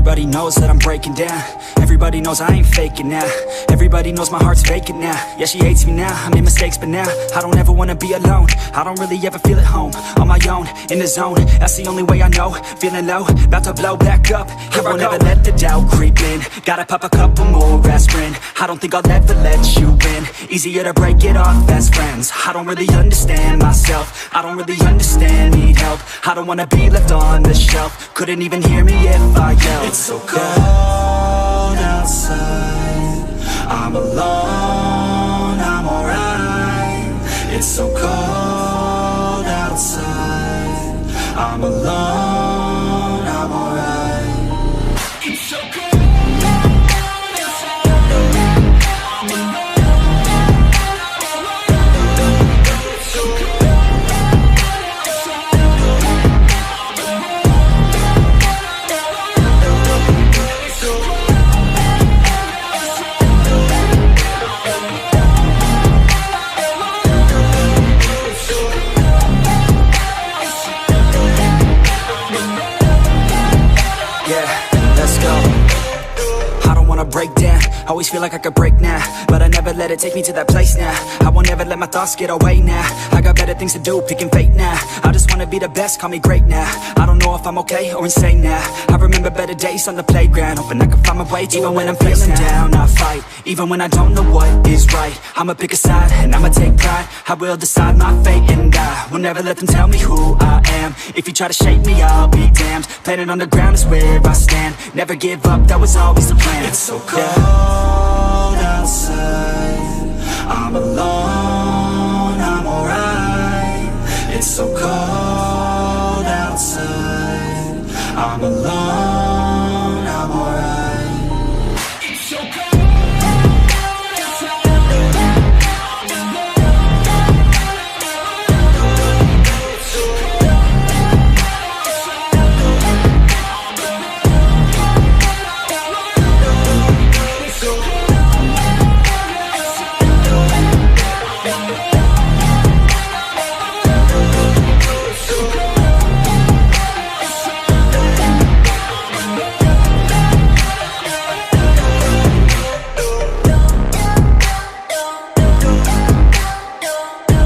Everybody knows that I'm breaking down. Everybody knows I ain't faking now. Everybody knows my heart's vacant now. Yeah, she hates me now, I made mistakes but now I don't ever wanna be alone. I don't really ever feel at home. On my own, in the zone, that's the only way I know. Feeling low, about to blow back up. Here I won't ever let the doubt creep in. Gotta pop a couple more aspirin. I don't think I'll ever let you in. Easier to break it off best friends. I don't really understand myself. I don't really understand, need help. I don't wanna be left on the shelf. Couldn't even hear me if I yelled. It's so cold outside, I'm alone, I'm alright. It's so cold outside, I'm alone, I'm alright. It's so cold. Break down, always feel like I could break now, but I never let it take me to that place now. I won't ever let my thoughts get away now. I got better things to do, picking fate now. I just wanna be the best, call me great now. I don't know if I'm okay or insane now. I remember better days on the playground, hoping I can find my way to even when I'm feeling down, I fight, even when I don't know what is right. I'ma pick a side, and I'ma take pride. I will decide my fate, and I will never let them tell me who I am. If you try to shape me, I'll be damned. Planet on the ground is where I stand. Never give up, that was always the plan. It's so cold outside, I'm alone, I'm alright. It's so cold outside, I'm alone.